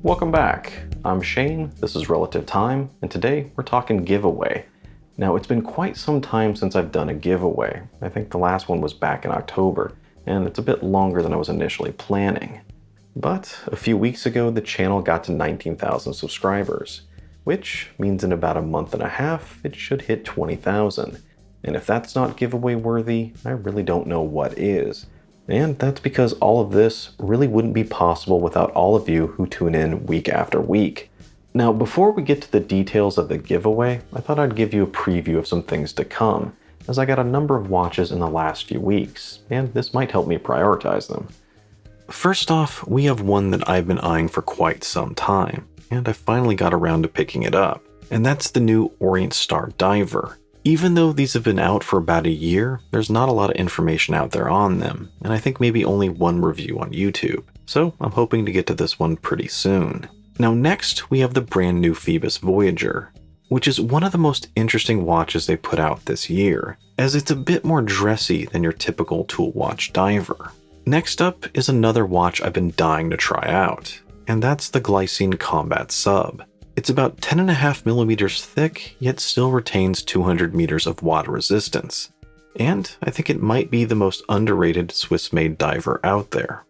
Welcome back. I'm Shane, this is Relative Time, and today we're talking giveaway. Now, it's been quite some time since I've done a giveaway. I think the last one was back in October, and it's a bit longer than I was initially planning. But a few weeks ago, the channel got to 19,000 subscribers, which means in about a month and a half, it should hit 20,000. And if that's not giveaway worthy, I really don't know what is. And that's because all of this really wouldn't be possible without all of you who tune in week after week. Now, before we get to the details of the giveaway, I thought I'd give you a preview of some things to come, as I got a number of watches in the last few weeks, and this might help me prioritize them. First off, we have one that I've been eyeing for quite some time, and I finally got around to picking it up, and that's the new Orient Star Diver. Even though these have been out for about a year, there's not a lot of information out there on them, and I think maybe only one review on YouTube, so I'm hoping to get to this one pretty soon. Now next, we have the brand new Phoibos Voyager, which is one of the most interesting watches they put out this year, as it's a bit more dressy than your typical tool watch diver. Next up is another watch I've been dying to try out, and that's the Glycine Combat Sub. It's about 10.5 millimeters thick, yet still retains 200 meters of water resistance. And I think it might be the most underrated Swiss-made diver out there.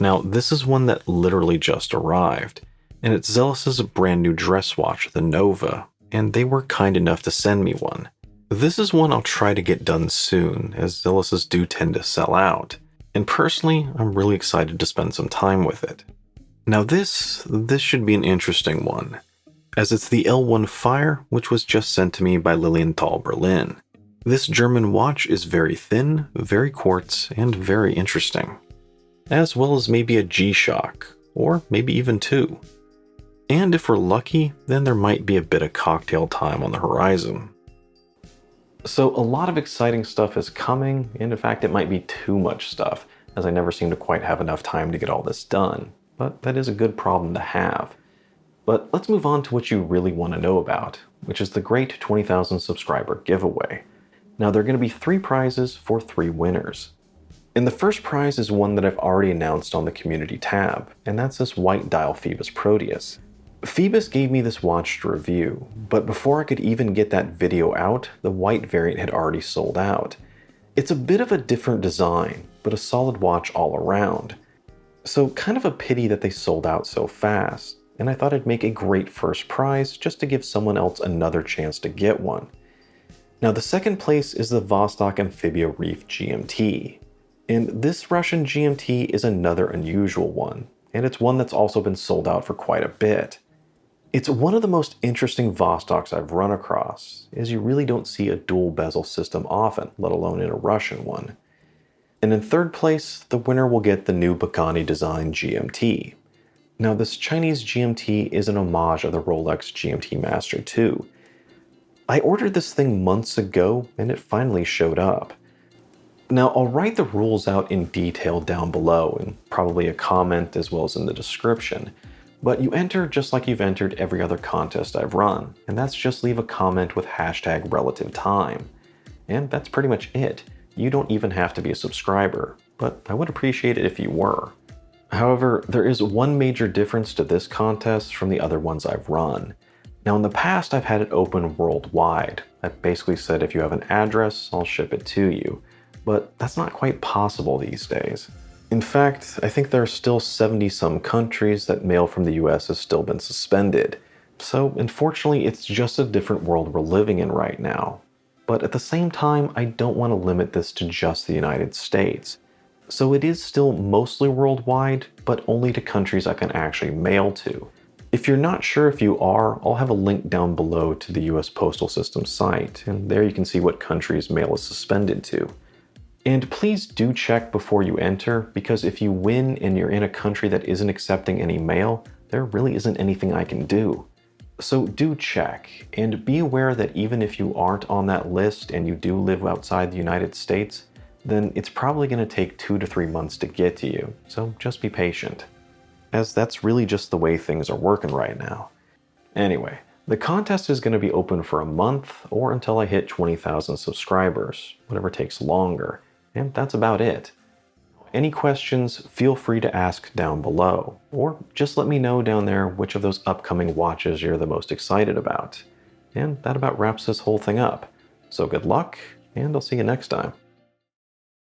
Now, this is one that literally just arrived, and it's Zelos' brand new dress watch, the Nova, and they were kind enough to send me one. This is one I'll try to get done soon, as Zelos' do tend to sell out, and personally, I'm really excited to spend some time with it. Now this should be an interesting one, as it's the L1 Fire, which was just sent to me by Lilienthal, Berlin. This German watch is very thin, very quartz, and very interesting. As well as maybe a G-Shock, or maybe even two. And if we're lucky, then there might be a bit of cocktail time on the horizon. So a lot of exciting stuff is coming, and in fact it might be too much stuff, as I never seem to quite have enough time to get all this done. But that is a good problem to have. But let's move on to what you really want to know about, which is the great 20,000 subscriber giveaway. Now there are going to be 3 prizes for 3 winners. And the first prize is one that I've already announced on the community tab, and that's this white dial Phoibos Proteus. Phoibos gave me this watch to review, but before I could even get that video out, the white variant had already sold out. It's a bit of a different design, but a solid watch all around. So kind of a pity that they sold out so fast. And I thought I'd make a great first prize just to give someone else another chance to get one. Now the second place is the Vostok Amphibia Reef GMT. And this Russian GMT is another unusual one, and it's one that's also been sold out for quite a bit. It's one of the most interesting Vostoks I've run across, as you really don't see a dual bezel system often, let alone in a Russian one. And in third place, the winner will get the new Pagani Designs GMT. Now this Chinese GMT is an homage of the Rolex GMT Master 2. I ordered this thing months ago and it finally showed up. Now I'll write the rules out in detail down below and probably a comment as well as in the description. But you enter just like you've entered every other contest I've run, and that's just leave a comment with hashtag relative time. And that's pretty much it. You don't even have to be a subscriber, but I would appreciate it if you were. However, there is one major difference to this contest from the other ones I've run. Now in the past I've had it open worldwide. That basically said if you have an address, I'll ship it to you. But that's not quite possible these days. In fact, I think there are still 70-some countries that mail from the US has still been suspended. So unfortunately it's just a different world we're living in right now. But at the same time, I don't want to limit this to just the United States. So it is still mostly worldwide, but only to countries I can actually mail to. If you're not sure if you are, I'll have a link down below to the US Postal System site, and there you can see what countries mail is suspended to. And please do check before you enter, because if you win and you're in a country that isn't accepting any mail, there really isn't anything I can do. So do check, and be aware that even if you aren't on that list and you do live outside the United States, then it's probably going to take 2 to 3 months to get to you, so just be patient. As that's really just the way things are working right now. Anyway, the contest is going to be open for a month or until I hit 20,000 subscribers, whatever takes longer, and that's about it. any questions, feel free to ask down below, or just let me know down there which of those upcoming watches you're the most excited about. And that about wraps this whole thing up. So good luck, and I'll see you next time.